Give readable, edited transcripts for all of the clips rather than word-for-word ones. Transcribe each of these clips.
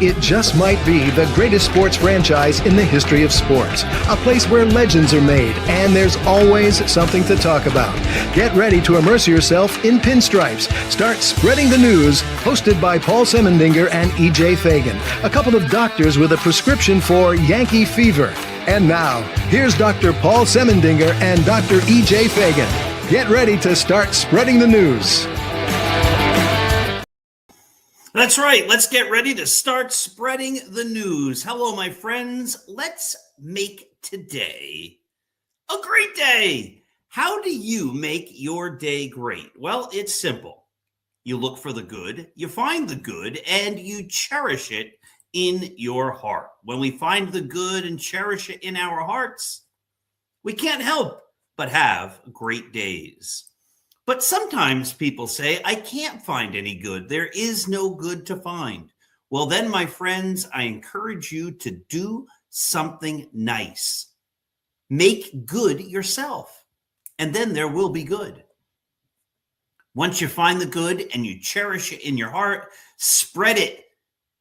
it just might be the greatest sports franchise in the history of sports. A place where legends are made, and there's always something to talk about. Get ready to immerse yourself in pinstripes. Start spreading the news, hosted by Paul Semendinger and E.J. Fagan, a couple of doctors with a prescription for Yankee fever. And now, here's Dr. Paul Semendinger and Dr. E.J. Fagan. Get ready to start spreading the news. That's right. Let's get ready to start spreading the news. Hello, my friends. Let's make today a great day. How do you make your day great? Well, it's simple. You look for the good, you find the good, and you cherish it in your heart. When we find the good and cherish it in our hearts, we can't help but have great days. But sometimes people say, I can't find any good. There is no good to find. Well, then, my friends, I encourage you to do something nice. Make good yourself, and then there will be good. Once you find the good and you cherish it in your heart, spread it,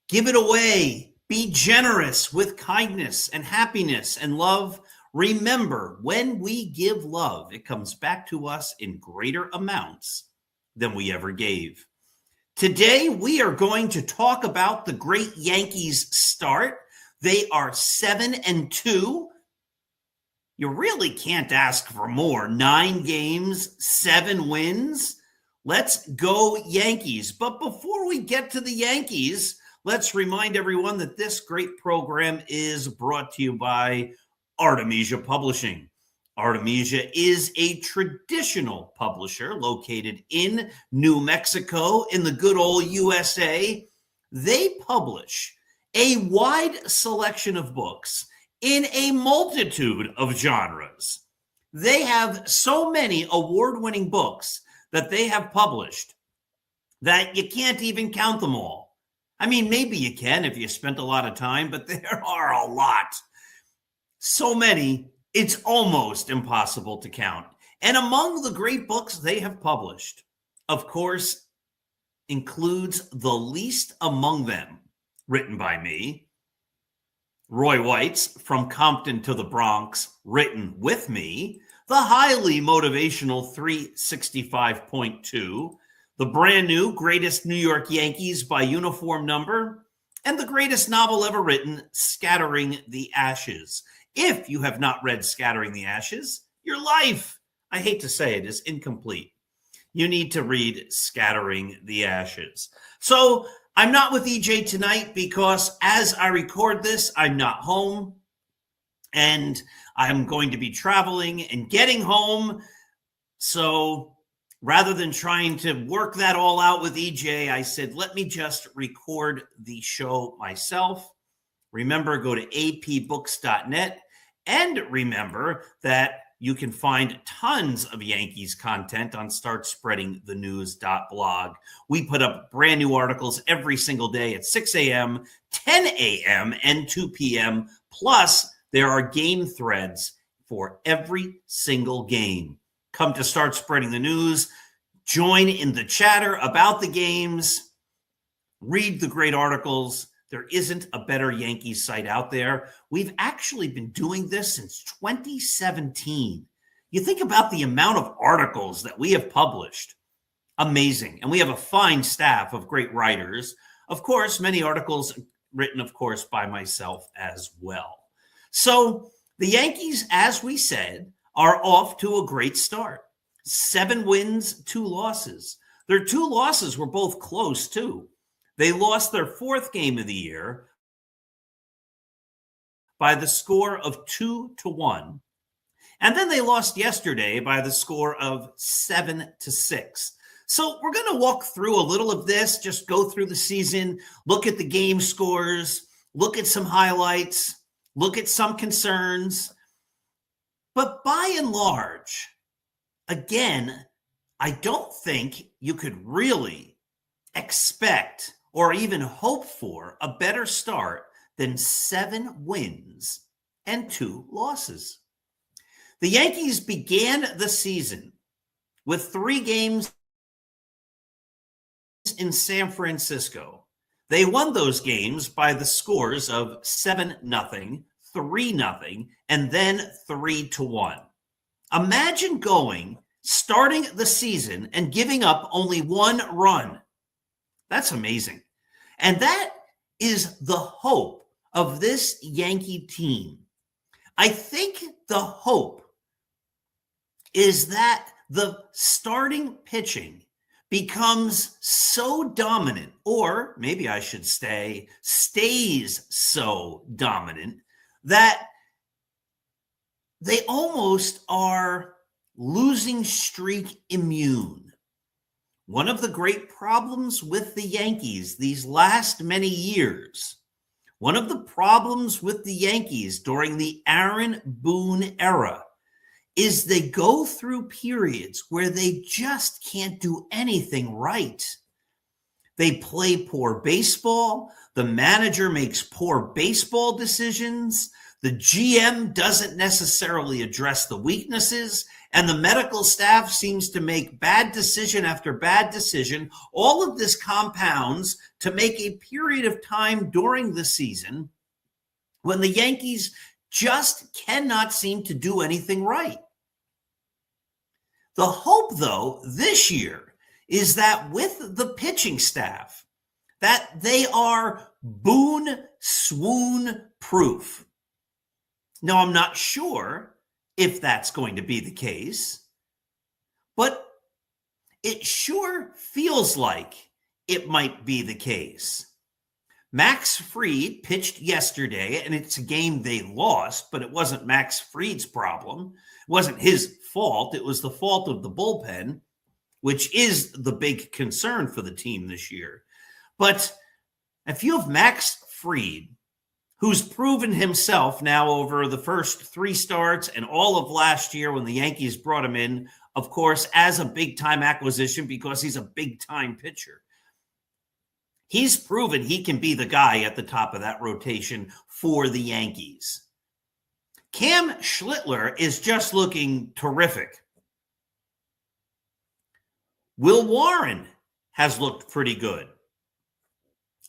give it away, be generous with kindness and happiness and love. Remember, when we give love, it comes back to us in greater amounts than we ever gave. Today, we are going to talk about the great Yankees start. They are 7-2. You really can't ask for more. 9 games, 7 wins. Let's go Yankees. But before we get to the Yankees, let's remind everyone that this great program is brought to you by Artemisia Publishing. Artemisia is a traditional publisher located in New Mexico in the good old USA. They publish a wide selection of books in a multitude of genres. They have so many award-winning books that they have published that you can't even count them all. I mean, maybe you can if you spent a lot of time, but there are a lot. So many, it's almost impossible to count. And among the great books they have published, of course, includes The Least Among Them, written by me. Roy White's From Compton to the Bronx, written with me. The highly motivational 365.2. The brand new Greatest New York Yankees by Uniform Number. And the greatest novel ever written, Scattering the Ashes. If you have not read Scattering the Ashes, your life, I hate to say it, is incomplete. You need to read Scattering the Ashes. So I'm not with EJ tonight because as I record this, I'm not home. And I'm going to be traveling and getting home. So rather than trying to work that all out with EJ, I said, let me just record the show myself. Remember, go to apbooks.net. And remember that you can find tons of Yankees content on startspreadingthenews.blog. We put up brand new articles every single day at 6 a.m., 10 a.m., and 2 p.m. Plus, there are game threads for every single game. Come to Start Spreading the News. Join in the chatter about the games. Read the great articles. There isn't a better Yankees site out there. We've actually been doing this since 2017. You think about the amount of articles that we have published. Amazing. And we have a fine staff of great writers. Of course, many articles written, of course, by myself as well. So the Yankees, as we said, are off to a great start. 7 wins, 2 losses. Their 2 losses were both close, too. They lost their 4th game of the year by the score of 2-1. And then they lost yesterday by the score of 7-6. So we're going to walk through a little of this, just go through the season, look at the game scores, look at some highlights, look at some concerns. But by and large, again, I don't think you could really expect or even hope for a better start than 7 wins and 2 losses. The Yankees began the season with 3 games in San Francisco. They won those games by the scores of 7-0, 3-0, and then 3-1. Imagine starting the season and giving up only one run. That's amazing. And that is the hope of this Yankee team. I think the hope is that the starting pitching becomes so dominant, or maybe I should say stays so dominant, that they almost are losing streak immune. One of the great problems with the Yankees these last many years, one of the problems with the Yankees during the Aaron Boone era, is they go through periods where they just can't do anything right. They play poor baseball. The manager makes poor baseball decisions. The GM doesn't necessarily address the weaknesses, and the medical staff seems to make bad decision after bad decision. All of this compounds to make a period of time during the season when the Yankees just cannot seem to do anything right. The hope, though, this year is that with the pitching staff, that they are Boone swoon proof. Now, I'm not sure if that's going to be the case, but it sure feels like it might be the case. Max Fried pitched yesterday, and it's a game they lost, but it wasn't Max Fried's problem. It wasn't his fault. It was the fault of the bullpen, which is the big concern for the team this year. But if you have Max Fried, who's proven himself now over the first 3 starts and all of last year when the Yankees brought him in, of course, as a big-time acquisition because he's a big-time pitcher. He's proven he can be the guy at the top of that rotation for the Yankees. Cam Schlittler is just looking terrific. Will Warren has looked pretty good.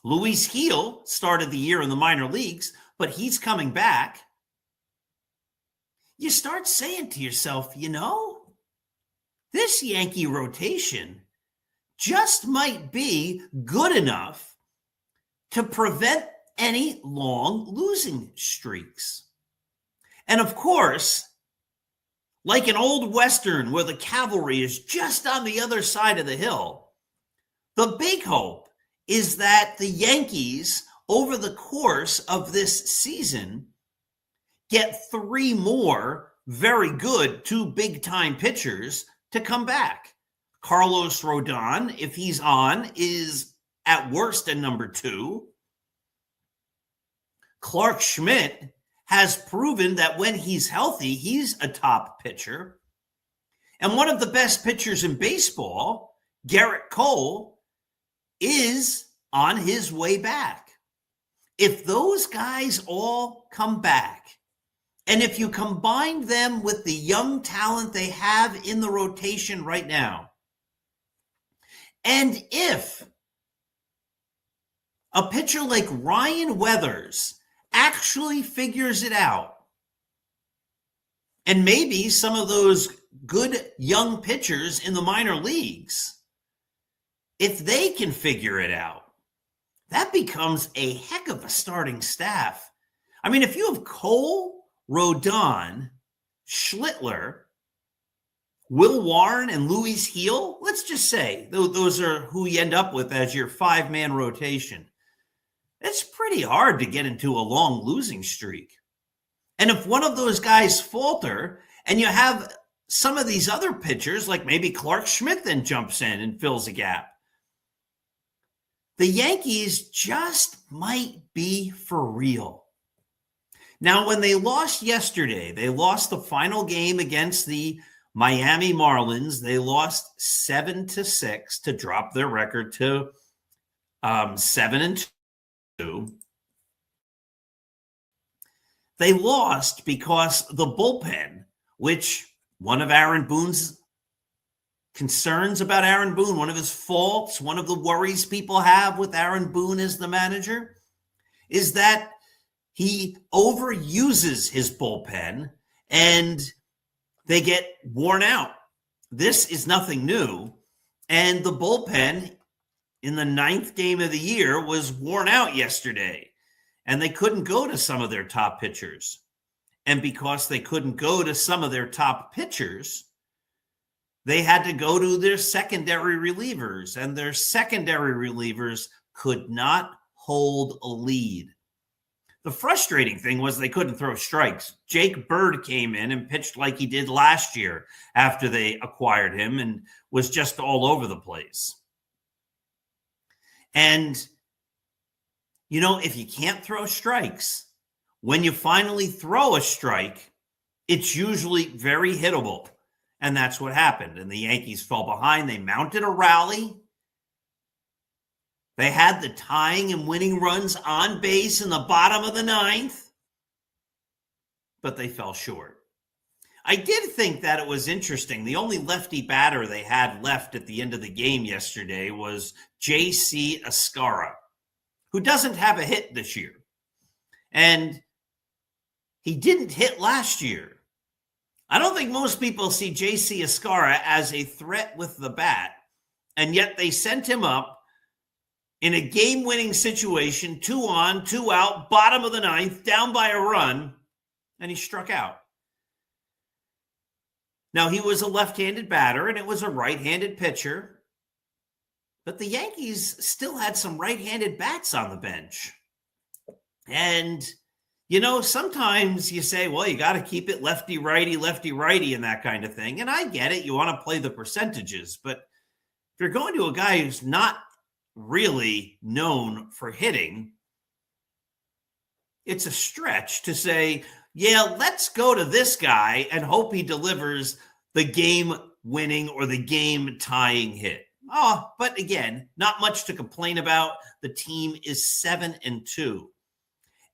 Luis Gil started the year in the minor leagues, but he's coming back. You start saying to yourself, this Yankee rotation just might be good enough to prevent any long losing streaks. And of course, like an old Western where the cavalry is just on the other side of the hill, the big hope is that the Yankees, over the course of this season, get 3 more very good 2 big-time pitchers to come back. Carlos Rodon, if he's on, is at worst a number 2. Clark Schmidt has proven that when he's healthy, he's a top pitcher. And one of the best pitchers in baseball, Garrett Cole, is on his way back. If those guys all come back, and if you combine them with the young talent they have in the rotation right now, and if a pitcher like Ryan Weathers actually figures it out, and maybe some of those good young pitchers in the minor leagues, if they can figure it out, that becomes a heck of a starting staff. I mean, if you have Cole, Rodon, Schlittler, Will Warren, and Luis Gil, let's just say those are who you end up with as your 5-man rotation. It's pretty hard to get into a long losing streak. And if one of those guys falter and you have some of these other pitchers, like maybe Clark Schmidt then jumps in and fills a gap, the Yankees just might be for real. Now, when they lost yesterday, they lost the final game against the Miami Marlins. They lost 7-6 to drop their record to 7-2. They lost because the bullpen, which one of Aaron Boone's concerns about Aaron Boone, one of his faults, one of the worries people have with Aaron Boone as the manager, is that he overuses his bullpen and they get worn out. This is nothing new. And the bullpen in the 9th game of the year was worn out yesterday. And they couldn't go to some of their top pitchers. And because they couldn't go to some of their top pitchers, they had to go to their secondary relievers. And their secondary relievers could not hold a lead. The frustrating thing was they couldn't throw strikes. Jake Bird came in and pitched like he did last year after they acquired him and was just all over the place. And, you know, if you can't throw strikes, when you finally throw a strike, it's usually very hittable. And that's what happened. And the Yankees fell behind. They mounted a rally. They had the tying and winning runs on base in the bottom of the 9th, but they fell short. I did think that it was interesting. The only lefty batter they had left at the end of the game yesterday was J.C. Escarra, who doesn't have a hit this year. And he didn't hit last year. I don't think most people see J.C. Escarra as a threat with the bat, and yet they sent him up in a game-winning situation, 2 on, 2 out, bottom of the 9th, down by a run, and he struck out. Now, he was a left-handed batter, and it was a right-handed pitcher, but the Yankees still had some right-handed bats on the bench. And, you know, sometimes you say, well, you got to keep it lefty-righty, and that kind of thing. And I get it. You want to play the percentages, but if you're going to a guy who's not really known for hitting, it's a stretch to say, yeah, let's go to this guy and hope he delivers the game-winning or the game-tying hit. Oh, but again, not much to complain about. The team is 7-2.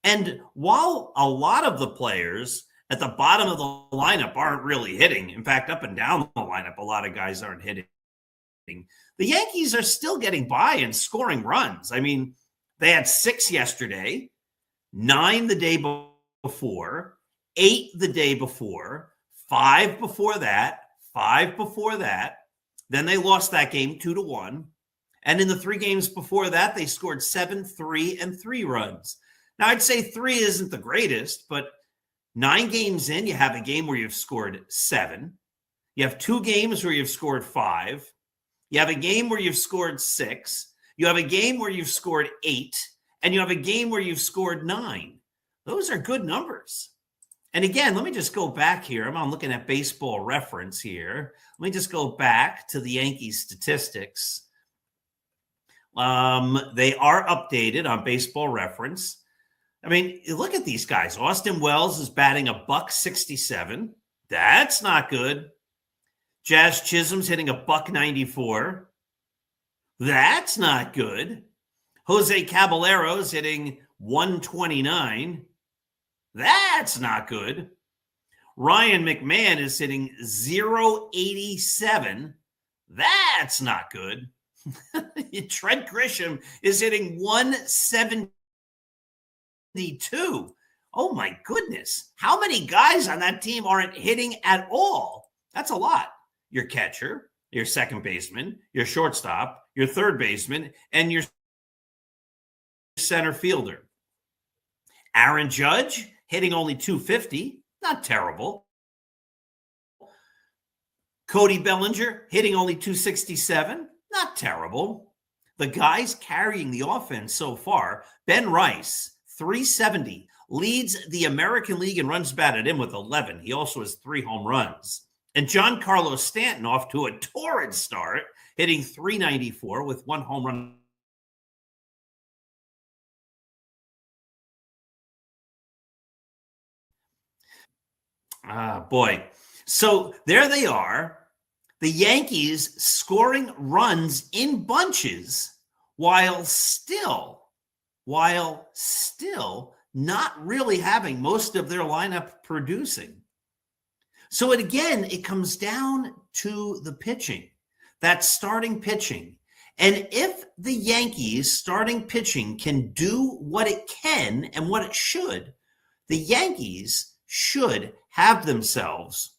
And while a lot of the players at the bottom of the lineup aren't really hitting, in fact, up and down the lineup, a lot of guys aren't hitting, the Yankees are still getting by and scoring runs. I mean, they had 6 yesterday, 9 the day before, 8 the day before, 5 before that, 5 before that. Then they lost that game 2-1. And in the 3 games before that, they scored 7, 3, and 3 runs. Now, I'd say 3 isn't the greatest, but 9 games in, you have a game where you've scored 7. You have 2 games where you've scored 5. You have a game where you've scored 6. You have a game where you've scored 8. And you have a game where you've scored 9. Those are good numbers. And again, let me just go back here. I'm looking at Baseball Reference here. Let me just go back to the Yankees statistics. They are updated on Baseball Reference. I mean, look at these guys. Austin Wells is batting $167. That's not good. Jazz Chisholm's hitting $194. That's not good. Jose Caballero's hitting $129. That's not good. Ryan McMahon is hitting $0.87. That's not good. Trent Grisham is hitting $172. Oh my goodness. How many guys on that team aren't hitting at all? That's a lot. Your catcher, your second baseman, your shortstop, your third baseman, and your center fielder. Aaron Judge hitting only $250. Not terrible. Cody Bellinger hitting only $267. Not terrible. The guys carrying the offense so far, Ben Rice, $370, leads the American League in runs batted in with 11. He also has 3 home runs. And Giancarlo Stanton off to a torrid start, hitting $394 with 1 home run. Boy. So there they are. The Yankees scoring runs in bunches while still not really having most of their lineup producing. So it comes down to the pitching. That's starting pitching. And if the Yankees starting pitching can do what it can and what it should, the Yankees should have themselves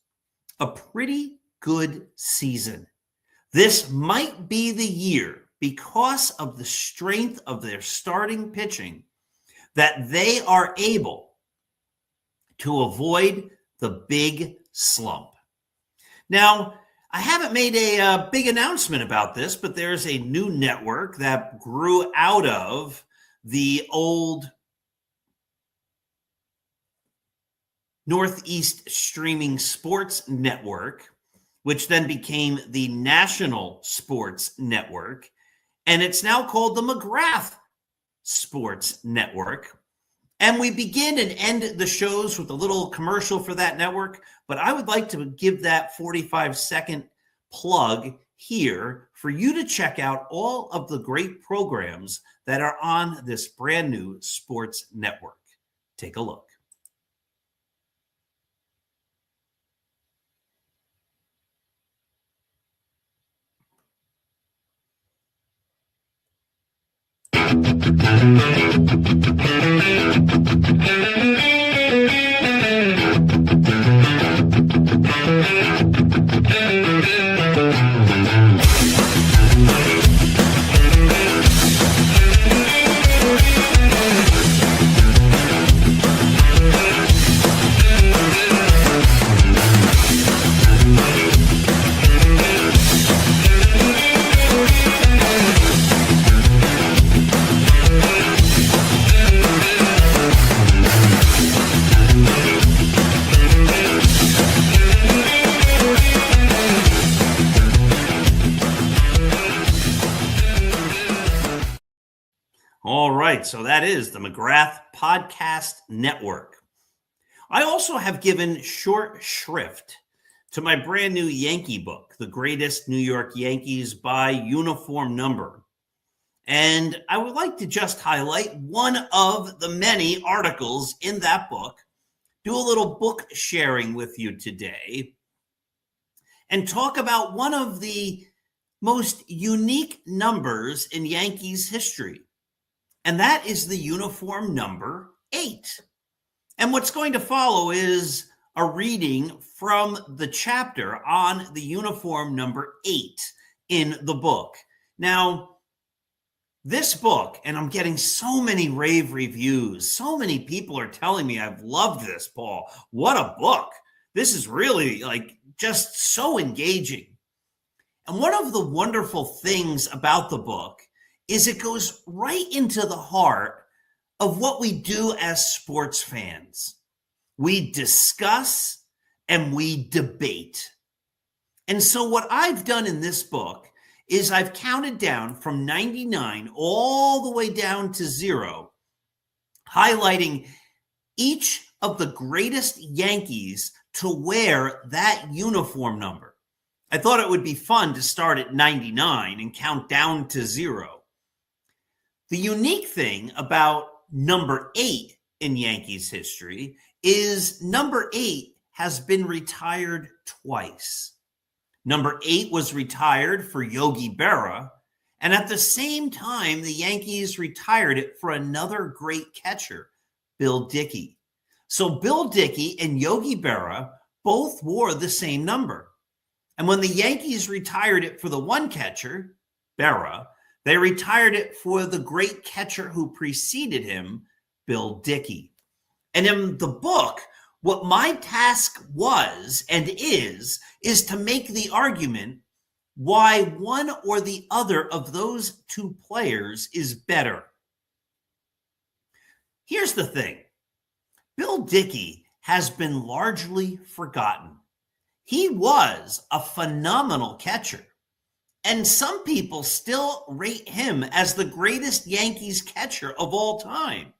a pretty good season. This might be the year, because of the strength of their starting pitching, that they are able to avoid the big slump. Now, I haven't made a big announcement about this, but there's a new network that grew out of the old Northeast Streaming Sports Network, which then became the National Sports Network. And it's now called the McGrath Sports Network. And we begin and end the shows with a little commercial for that network. But I would like to give that 45-second plug here for you to check out all of the great programs that are on this brand new sports network. Take a look. All right, so that is the McGrath Podcast Network. I also have given short shrift to my brand new Yankee book, The Greatest New York Yankees by Uniform Number. And I would like to just highlight one of the many articles in that book, do a little book sharing with you today, and talk about one of the most unique numbers in Yankees history. And that is the uniform number 8. And what's going to follow is a reading from the chapter on the uniform number 8 in the book. Now, this book, and I'm getting so many rave reviews, so many people are telling me I've loved this, Paul. What a book. This is really just so engaging. And one of the wonderful things about the book is it goes right into the heart of what we do as sports fans. We discuss and we debate. And so what I've done in this book is I've counted down from 99 all the way down to 0, highlighting each of the greatest Yankees to wear that uniform number. I thought it would be fun to start at 99 and count down to 0. The unique thing about number 8 in Yankees history is number 8 has been retired twice. Number 8 was retired for Yogi Berra, and at the same time, the Yankees retired it for another great catcher, Bill Dickey. So Bill Dickey and Yogi Berra both wore the same number. And when the Yankees retired it for the one catcher, Berra, they retired it for the great catcher who preceded him, Bill Dickey. And in the book, what my task was and is to make the argument why one or the other of those two players is better. Here's the thing. Bill Dickey has been largely forgotten. He was a phenomenal catcher. And some people still rate him as the greatest Yankees catcher of all time.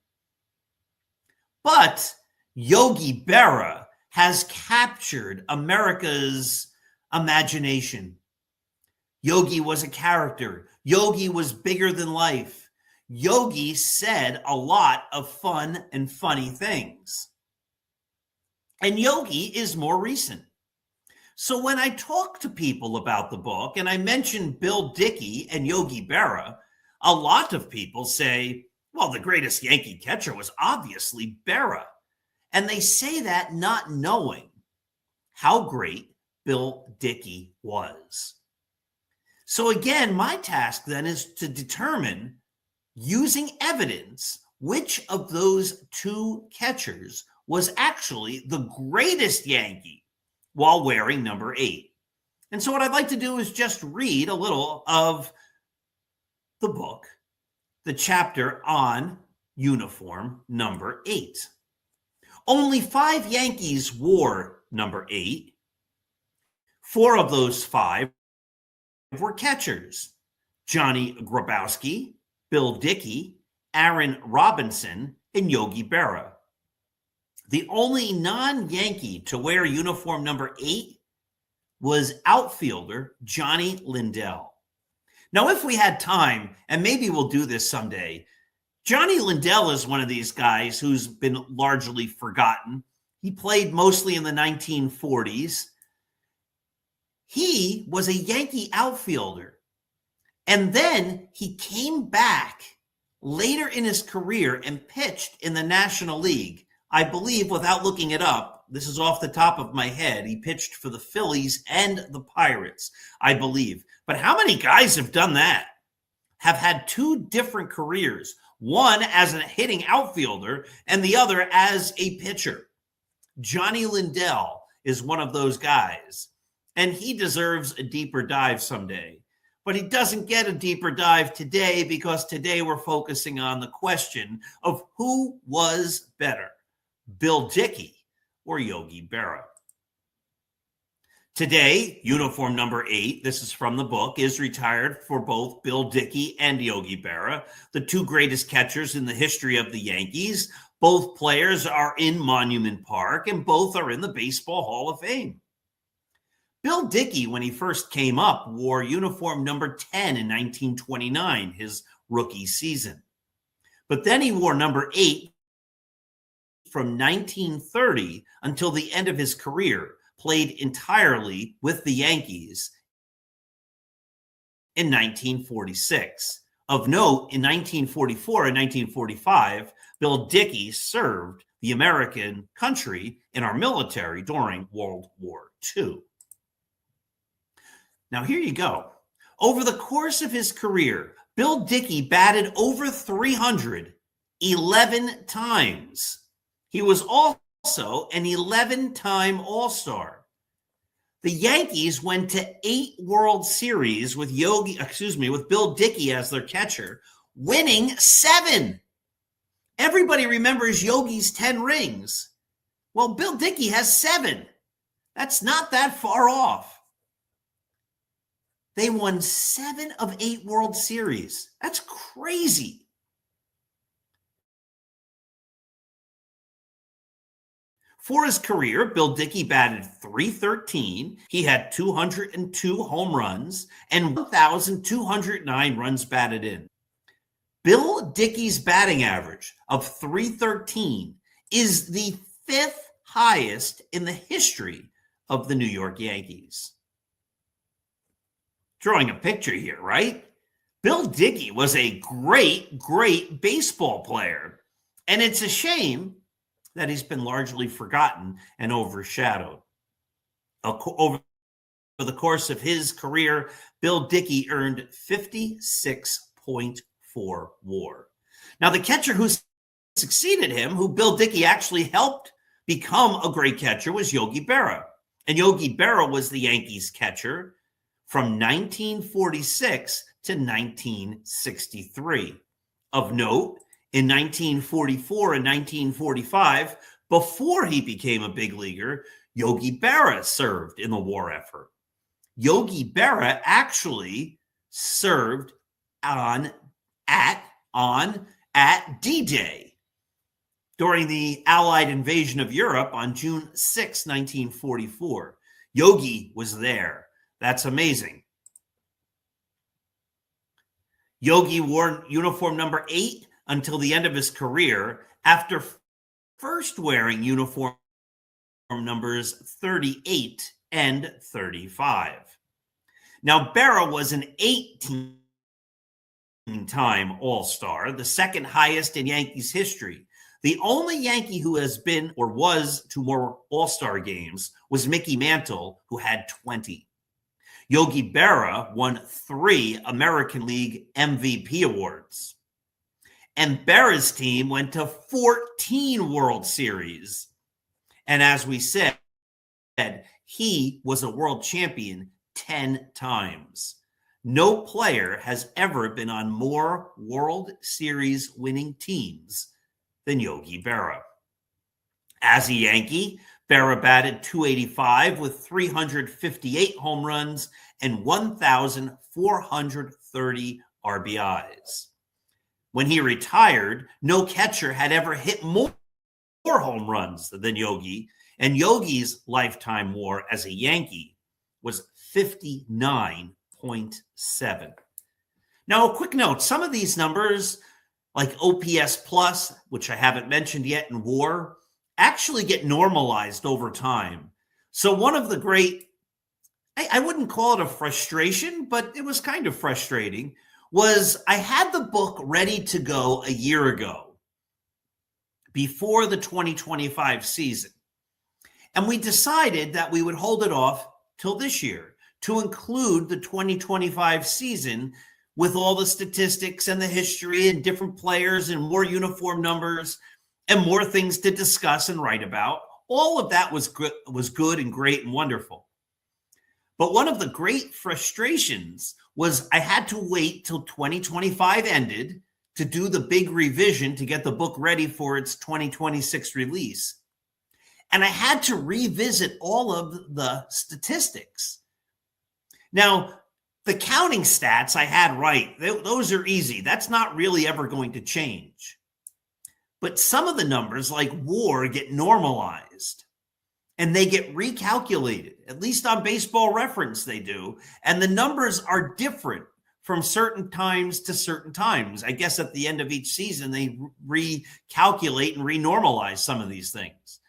But Yogi Berra has captured America's imagination. Yogi was a character. Yogi was bigger than life. Yogi said a lot of fun and funny things. And Yogi is more recent. So when I talk to people about the book and I mention Bill Dickey and Yogi Berra, a lot of people say, well, the greatest Yankee catcher was obviously Berra. And they say that not knowing how great Bill Dickey was. So again, my task then is to determine, using evidence, which of those two catchers was actually the greatest Yankee while wearing number 8. And so what I'd like to do is just read a little of the book, the chapter on uniform number 8. Only 5 Yankees wore number 8. 4 of those 5 were catchers: Johnny Grabowski, Bill Dickey, Aaron Robinson, and Yogi Berra. The only non-Yankee to wear uniform number 8 was outfielder Johnny Lindell. Now, if we had time, and maybe we'll do this someday, Johnny Lindell is one of these guys who's been largely forgotten. He played mostly in the 1940s. He was a Yankee outfielder, and then he came back later in his career and pitched in the National League. I believe, without looking it up, this is off the top of my head, he pitched for the Phillies and the Pirates, I believe. But how many guys have done that? Have had 2 different careers, one as a hitting outfielder and the other as a pitcher. Johnny Lindell is one of those guys, and he deserves a deeper dive someday. But he doesn't get a deeper dive today, because today we're focusing on the question of who was better, Bill Dickey or Yogi Berra. Today, uniform number 8, this is from the book, is retired for both Bill Dickey and Yogi Berra, the 2 greatest catchers in the history of the Yankees. Both players are in Monument Park, and both are in the Baseball Hall of Fame. Bill Dickey, when he first came up, wore uniform number 10 in 1929, his rookie season. But then he wore number 8 from 1930 until the end of his career, played entirely with the Yankees in 1946. Of note, in 1944 and 1945, Bill Dickey served the American country in our military during World War II. Now, here you go. Over the course of his career, Bill Dickey batted over 300 11 times. He was also an 11-time All-Star. The Yankees went to 8 World Series with Bill Dickey as their catcher, winning 7. Everybody remembers Yogi's 10 rings. Well, Bill Dickey has 7. That's not that far off. They won 7 of 8 World Series. That's crazy. For his career, Bill Dickey batted .313. He had 202 home runs and 1,209 runs batted in. Bill Dickey's batting average of .313 is the 5th highest in the history of the New York Yankees. Drawing a picture here, right? Bill Dickey was a great, great baseball player, and it's a shame that he's been largely forgotten and overshadowed. Over the course of his career, Bill Dickey earned 56.4 WAR. Now, the catcher who succeeded him, who Bill Dickey actually helped become a great catcher, was Yogi Berra. And Yogi Berra was the Yankees catcher from 1946 to 1963. Of note, in 1944 and 1945, before he became a big leaguer, Yogi Berra served in the war effort. Yogi Berra actually served at D-Day during the Allied invasion of Europe on June 6, 1944. Yogi was there. That's amazing. Yogi wore uniform number 8 until the end of his career, after first wearing uniform numbers 38 and 35. Now, Berra was an 18-time All-Star, the second highest in Yankees history. The only Yankee who has been or was to more All-Star games was Mickey Mantle, who had 20. Yogi Berra won 3 American League MVP awards. And Berra's team went to 14 World Series. And as we said, he was a world champion 10 times. No player has ever been on more World Series winning teams than Yogi Berra. As a Yankee, Berra batted .285 with 358 home runs and 1,430 RBIs. When he retired, no catcher had ever hit more home runs than Yogi, and Yogi's lifetime WAR as a Yankee was 59.7. Now, a quick note, some of these numbers, like OPS plus, which I haven't mentioned yet, in WAR, actually get normalized over time. So one of the great, I wouldn't call it a frustration, but it was kind of frustrating, was I had the book ready to go a year ago, before the 2025 season. And we decided that we would hold it off till this year to include the 2025 season with all the statistics and the history and different players and more uniform numbers and more things to discuss and write about. All of that was good and great and wonderful. But one of the great frustrations was I had to wait till 2025 ended to do the big revision to get the book ready for its 2026 release. And I had to revisit all of the statistics. Now, the counting stats I had right, those are easy. That's not really ever going to change. But some of the numbers, like WAR, get normalized and they get recalculated. At least on Baseball Reference, they do. And the numbers are different from certain times to certain times. I guess at the end of each season, they recalculate and renormalize some of these things.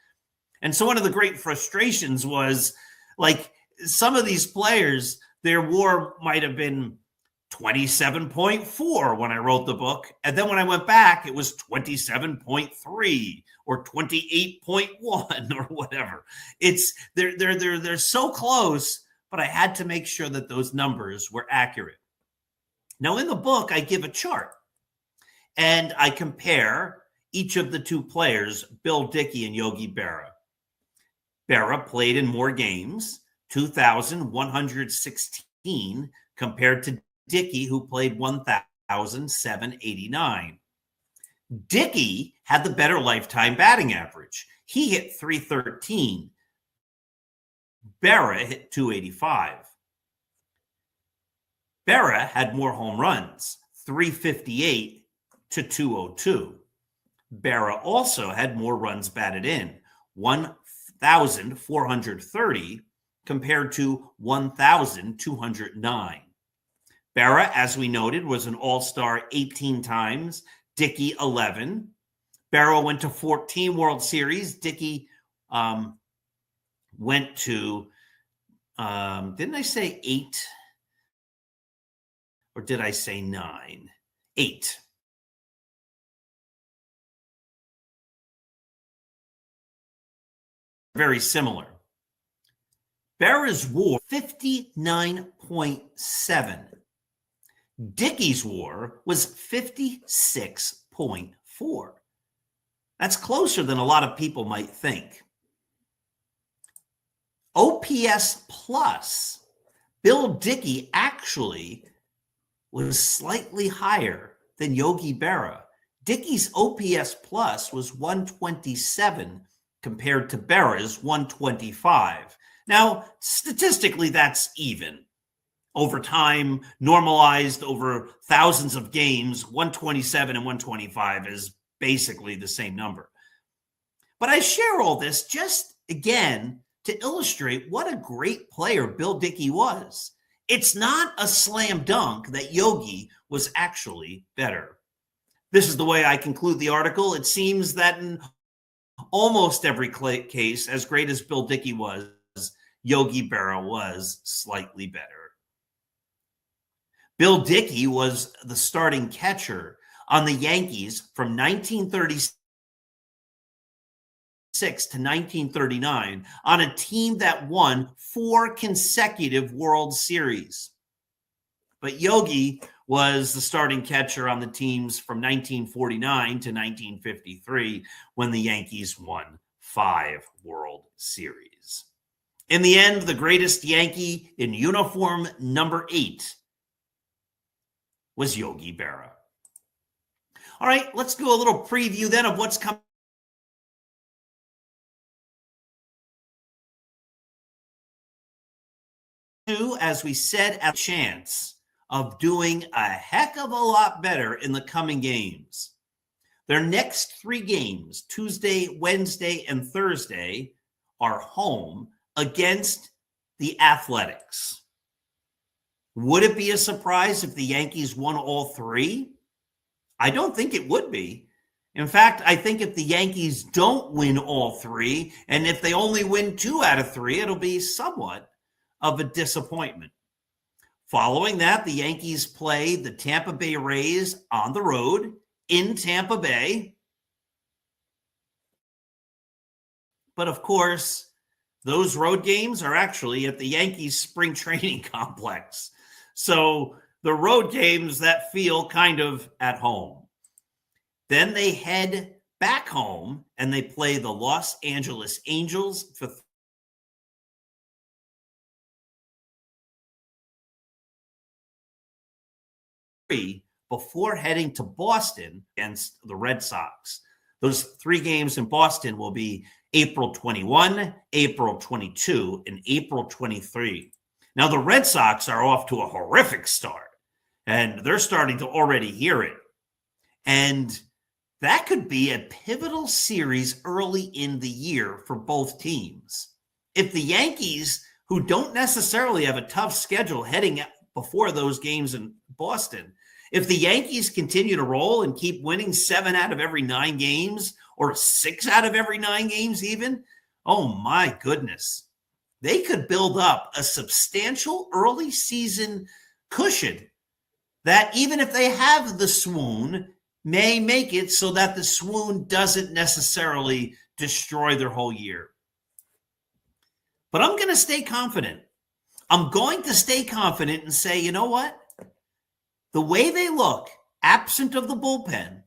And so one of the great frustrations was, like, some of these players, their WAR might have been 27.4 when I wrote the book. And then when I went back, it was 27.3 or 28.1 or whatever. They're so close, but I had to make sure that those numbers were accurate. Now, in the book, I give a chart and I compare each of the two players, Bill Dickey and Yogi Berra. Berra played in more games, 2,116, compared to Dickey, who played 1,789. Dickey had the better lifetime batting average. He hit .313. Berra hit .285. Berra had more home runs, 358 to 202. Berra also had more runs batted in, 1,430 compared to 1,209. Berra, as we noted, was an all-star 18 times, Dickey 11. Berra went to 14 World Series. Dickey went to, didn't I say 8? Or did I say 9? 8. Very similar. Berra's WAR, 59.7. Dickey's WAR was 56.4. That's closer than a lot of people might think. OPS plus, Bill Dickey actually was slightly higher than Yogi Berra. Dickey's OPS plus was 127 compared to Berra's 125. Now, statistically, that's even. Over time, normalized over thousands of games, 127 and 125 is basically the same number. But I share all this just, again, to illustrate what a great player Bill Dickey was. It's not a slam dunk that Yogi was actually better. This is the way I conclude the article. It seems that in almost every case, as great as Bill Dickey was, Yogi Berra was slightly better. Bill Dickey was the starting catcher on the Yankees from 1936 to 1939 on a team that won 4 consecutive World Series. But Yogi was the starting catcher on the teams from 1949 to 1953 when the Yankees won 5 World Series. In the end, the greatest Yankee in uniform number 8 was Yogi Berra. All right, let's do a little preview then of what's coming. As we said, a chance of doing a heck of a lot better in the coming games. Their next 3 games, Tuesday, Wednesday, and Thursday, are home against the Athletics. Would it be a surprise if the Yankees won all 3? I don't think it would be. In fact, I think if the Yankees don't win all 3, and if they only win 2 out of 3, it'll be somewhat of a disappointment. Following that, the Yankees play the Tampa Bay Rays on the road in Tampa Bay. But of course, those road games are actually at the Yankees spring training complex. So the road games that feel kind of at home. Then they head back home and they play the Los Angeles Angels for before heading to Boston against the Red Sox. Those 3 games in Boston will be April 21, April 22, and April 23. Now, the Red Sox are off to a horrific start, and they're starting to already hear it. And that could be a pivotal series early in the year for both teams. If the Yankees, who don't necessarily have a tough schedule heading before those games in Boston, if the Yankees continue to roll and keep winning 7 out of every 9 games or 6 out of every 9 games even, oh my goodness, they could build up a substantial early season cushion that even if they have the swoon, may make it so that the swoon doesn't necessarily destroy their whole year. But I'm going to stay confident. I'm going to stay confident and say, you know what? The way they look, absent of the bullpen,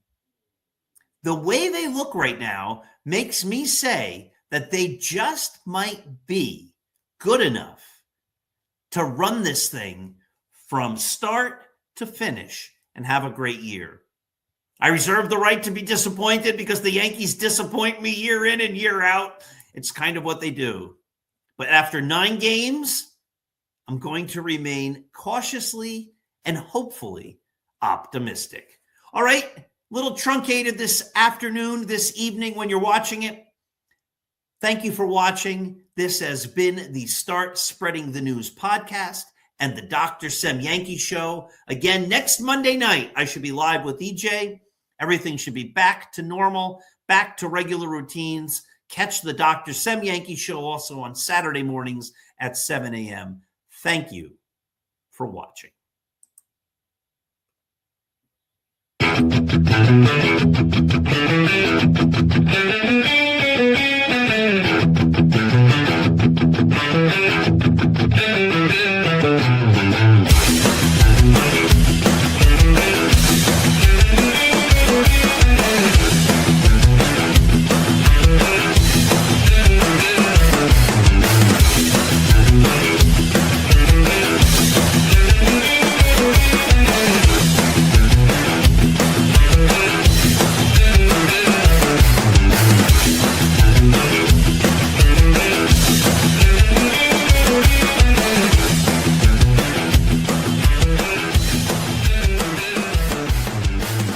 the way they look right now makes me say that they just might be good enough to run this thing from start to finish and have a great year. I reserve the right to be disappointed because the Yankees disappoint me year in and year out. It's kind of what they do. But after 9 games, I'm going to remain cautiously and hopefully optimistic. All right, little truncated this afternoon, this evening when you're watching it. Thank you for watching. This has been the Start Spreading the News podcast and the Dr. Sem Yankee Show. Again, next Monday night, I should be live with EJ. Everything should be back to normal, back to regular routines. Catch the Dr. Sem Yankee Show also on Saturday mornings at 7 a.m. Thank you for watching.